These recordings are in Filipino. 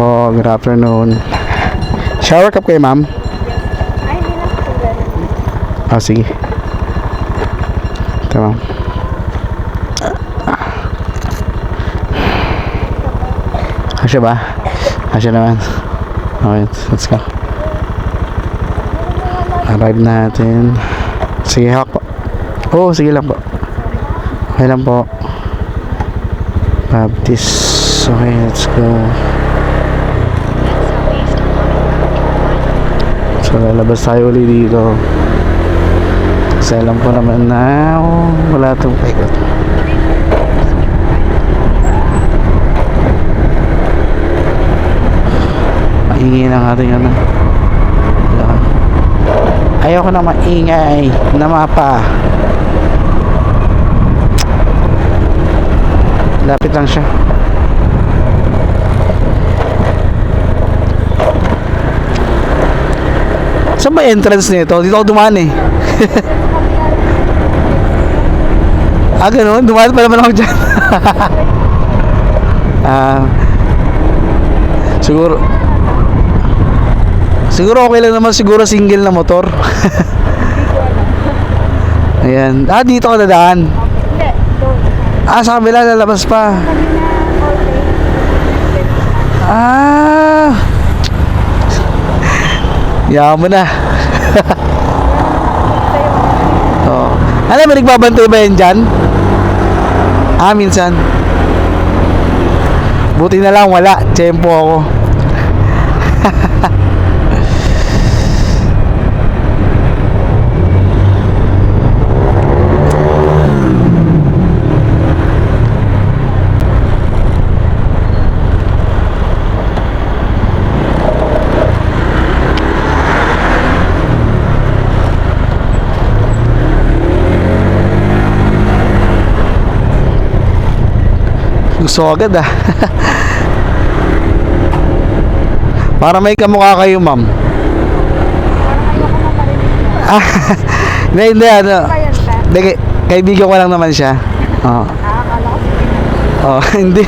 po, good afternoon. Shower cup kayo, ma'am? Ay, hindi lang po. Ah, sige. Ito, ma'am. Asya ba? Asya naman. Okay, let's go. Arrive natin. Sige, hawak po. Oo, sige lang po. Okay lang po. Baptist. Okay, let's go. So, lalabas tayo ulit dito. Kasi alam ko naman na wala itong paikot. Maingay ng ating ano. Ayoko na maingay na mapa. Lapit lang siya. Saan ba entrance nito? Dito ako dumaan eh. Ah, ganun? Dumaan pa naman ako dyan. Siguro okay lang naman, siguro single na motor. Ayan. Ah, dito ako dadaan. Hindi, doon. Ah, sa kabila, lalabas pa. Ah. Yaman mo na. Oh. Alam mo, nagbabantay ba yan dyan? Ah, minsan. Buti na lang, wala. Tiyempo ako. Gusto agad ah. Para may kamukha kayo, ma'am. Ah, hindi, ano. Hindi, kaibigan ko lang naman siya. Oo. Akala ko. Oh, hindi.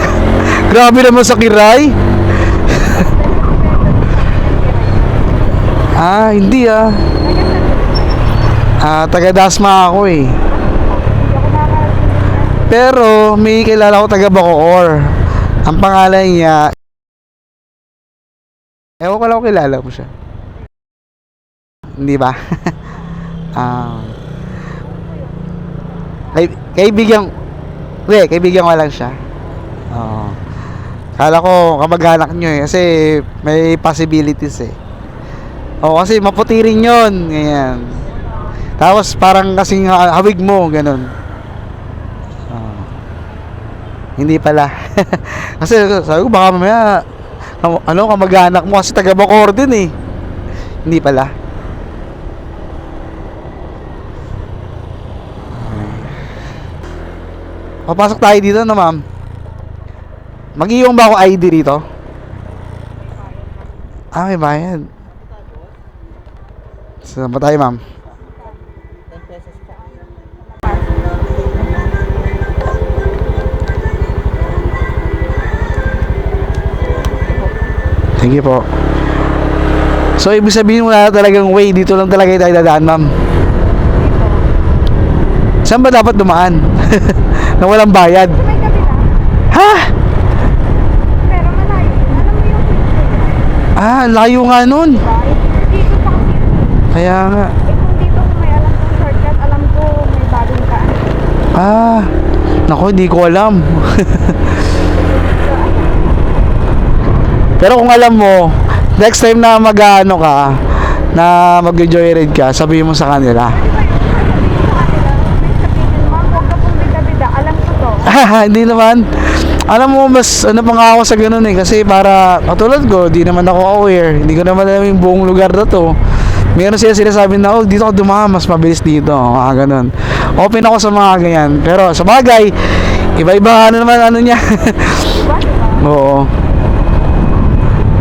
Grabe naman sa kiray. Ah, hindi ah. Ah, taga Dasma ako eh. Pero may kilala ko taga Bacoor. Ang pangalan niya, ewan ko lang kung kilala mo siya. Hindi ba? Kaibigan ko lang siya. Oo. Kala ko kamag-anak nyo eh. Kasi may possibilities eh. Oo, kasi maputi rin yun. Ganyan. Tapos parang kasing hawig mo, ganun. Hindi pala. Kasi sabi ko baka mamaya kamag-anak mo kasi taga Bacoor din eh. Hindi pala. Papasok tayo dito na, ma'am. Mag-iwan ba ako ID dito? Ah, may bayad. Saan ba tayo, ma'am? Thank you po. So, ibig sabihin wala talagang way. Dito lang talaga tayo dadaan, ma'am. Saan ba dapat dumaan? Na walang bayad? Sa may kabila. Ha? Pero malayo. Alam mo yung Ah, layo nga nun. dito pa kasi. Kaya nga. Eh kung dito ko may alam kong shortcut, alam ko may bagong kaan. Ah, naku, di ko alam. Pero kung alam mo, next time na mag-ano ka, na mag-joyride ka, sabihin mo sa kanila. Hindi naman. Alam mo, mas ano pang ako sa ganun eh. Kasi para, katulad ko, di naman ako aware. Hindi ko naman alam yung buong lugar na to. Meron sila sinasabi na, oh, dito ako dumaan, mas mabilis dito. Ganun. Open ako sa mga ganyan. Pero sa bagay, iba-iba ano naman ano niya. Oo.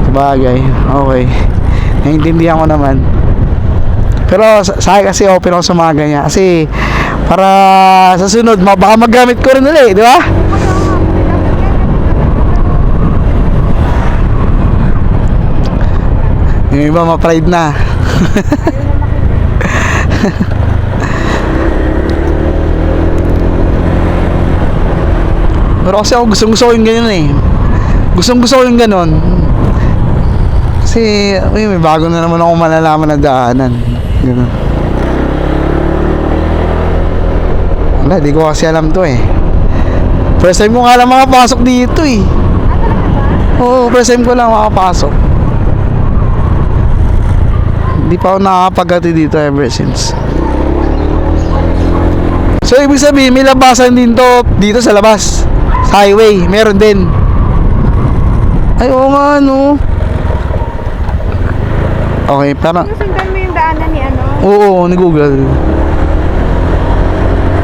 Sa bagay. Okay. Naiintindihan ko naman. Pero sa akin kasi open ako sa mga ganyan. Kasi para sa sunod, baka magamit ko rin ulit, di ba? Yung iba ma-pride na. Ayaw na makinig. Pero kasi ako gustong-gusto ko yung ganyan eh. Gustong-gusto ko yung ganon. Kasi may bago na naman ako malalaman na daanan. Ganun. Wala, di ko kasi alam to eh. First time ko nga lang makapasok dito eh. Oo, first time ko lang makapasok. Hindi pa ako nakakapagati dito ever since. So ibig sabihin may labasan din to dito sa labas. Sa highway, meron din. Ay oo nga no. Okay, parang Sundan mo yung daanan ni ano? oo, ni Google.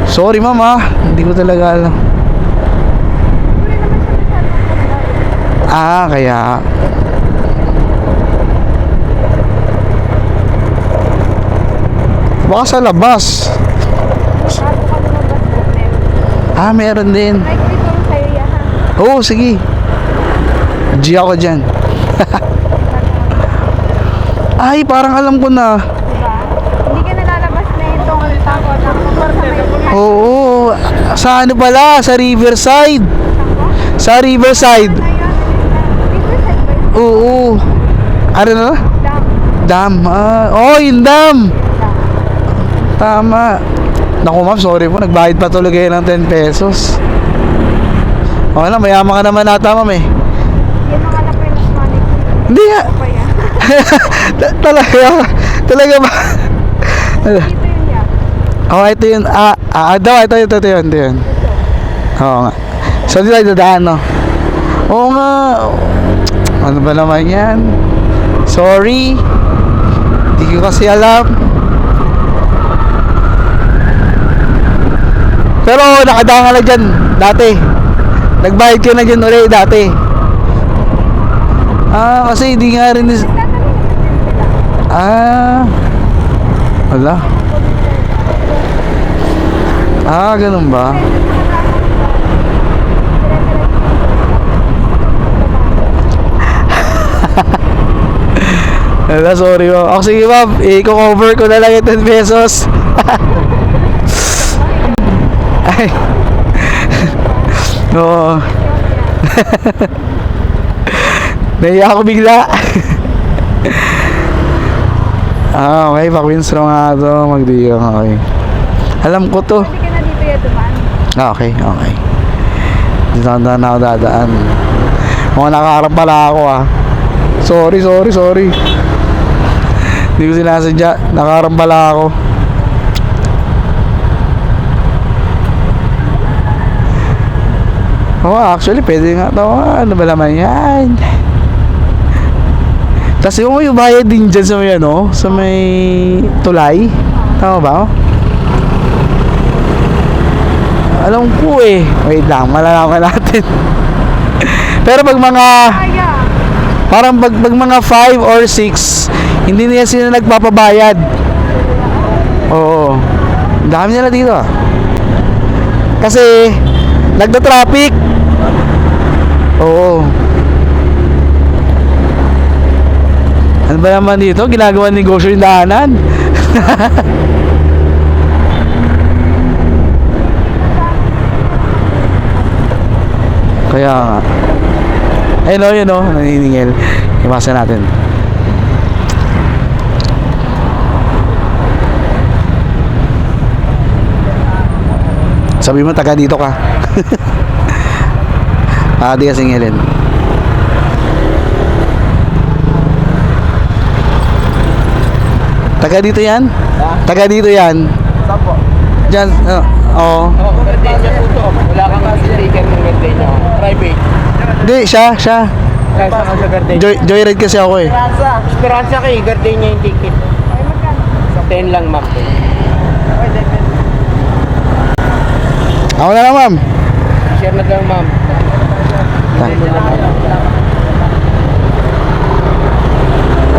Sorry mama, hindi ko talaga alam. Wala naman siya masyadong Ah, kaya baka sa labas. bago ka lumabas po, meron. Ah, meron din. Like dito sa'yo yan ha. Oo, sige. G ako dyan. Ay, parang alam ko na. Diba? Hindi ka nalalabas na itong tako sa may Oo, sa ano pala? Sa Riverside. Sa Riverside. Riverside ba yun? Oo. Ano na? Dam. Dam. Ah, oh, yung dam. Tama. Naku ma'am, sorry po. Nagbayad pa tuloy kayo ng 10 pesos. Okay lang, mayaman ka naman nata ma'am eh. Yan ang alam ko yung mas money. Hindi nga. Pa yan. Talaga ba? Dito yun yan. Oh, ito yun. Ito yun. Oo nga. So, di tayo dadaan, no? Oo nga. Ano ba naman yan? Sorry. Di ko kasi alam. Pero nakadaan ka na dyan dati. Nagbayad ka na dyan ulit dati. Ah, kasi hindi nga rin wala. Ah, ganun ba? Wala, sorry ma'am. Ako sige ma'am, i-cover ko na lang yung 10 pesos. Ay. Oo. Naiya ako bigla. Okay, pa-Queensboro nga to, magdiyong, okay. Alam ko to. Hindi ka na dito yan dumaan. Okay. Dito na ako dadaan. Mga nakaharap pala ako ah. Sorry. Hindi ko sinasadya, nakaharap pala ako. Actually, pwede nga ito. Ano ba naman yan? Tapos yung bayad din dyan sa may ano, sa may tulay. Tama ba? Alam ko eh. Wait lang, malalaman natin. Pero pag mga, Kaya. parang pag mga 5 or 6, hindi nila sila nagpapabayad. Oo. Ang dami nila dito ah. Kasi, nagda-traffic. Oo. Ano ba naman dito? Ginagawa negosyo yung daanan. Kaya nga. Ayun o, naniningil. Iwasan natin. Sabi mo, taga dito ka. Di ka singilin. Taga dito yan? Taga dito yan? Saan po? Diyan, oo. Gardenia po to. Wala kang sticker ng Gardenia. Private. Hindi, siya. Kaya saan ka sa Gardenia? Joyride kasi ako eh. Esperanza kay Gardenia yung ticket. Ay, magkano? Sa 10 lang, ma'am. Ako na lang, ma'am. Share na lang, ma'am.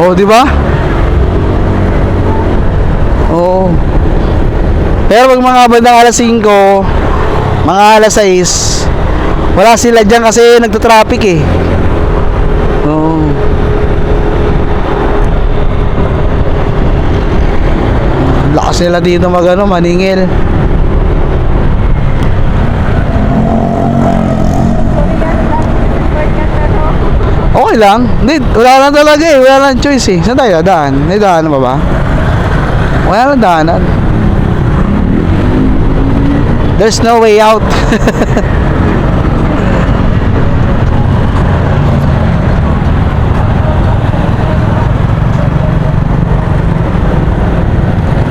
Oh, di ba? Oo. Pero pag mga bandang alas 5, mga alas 6, wala sila dyan kasi nagtatraffic eh. Oo. nila dito maningil. Okay lang. Hindi, wala lang talaga eh. Wala lang choice eh. Saan tayo? Daan? May daanan pa ba? Wala lang daanan. There's no way out.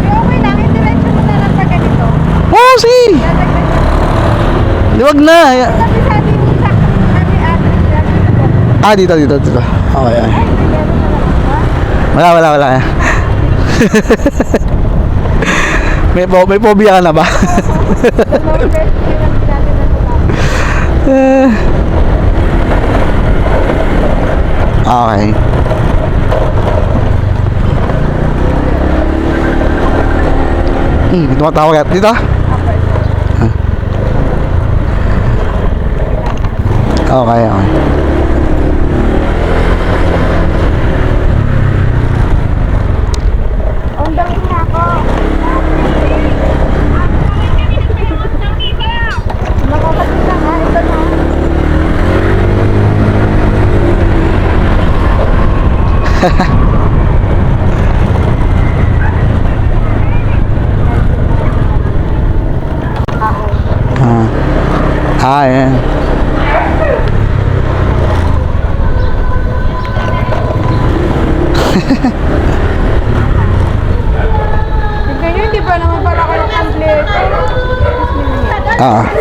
Okay lang, indiretso mo na lang pag ganito. Oh, sige. Liwag na. Sabi sa atin sa Ah, dito. Okay, okay. Wala. May phobia ka na ba? Okay. Tumatawag ka. Dito? Okay. Undang na ako. Makakasin na nga, ito na. Ayan. Tignan nyo, di ba naman pala kayo kompleto? Bakit?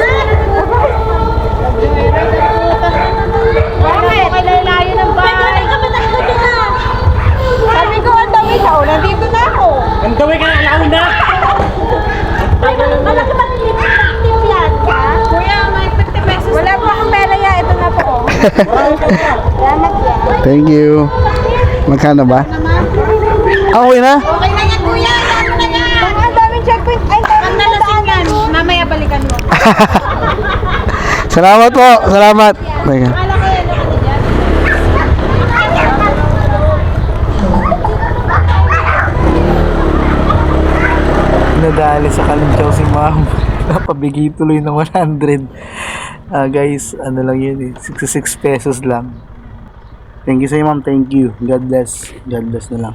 Okay, layo ng bahay. Sabi ko, ang dami siya. O, nandito na ako. Ang gawin ka na nauna! Malaki ba yung tip yan? Kuya, may 50 pesos. Wala po akong pera ya. Ito na po. Salamat yan. Thank you. Magkano ba? Okay na? Okay na yan, kuya. Ano na yan? Ang daming checkpoint. Ay, ang nalasing yan. Mamaya balikan mo. Salamat po. Salamat. Teka. Akala ko yan. Ano yan? Nadali sa Kalinchaw si ma'am. Napabigay tuloy ng 100. Guys, ano lang yun eh. 66 pesos lang. Thank you sa ma'am. Thank you. God bless. God bless na lang.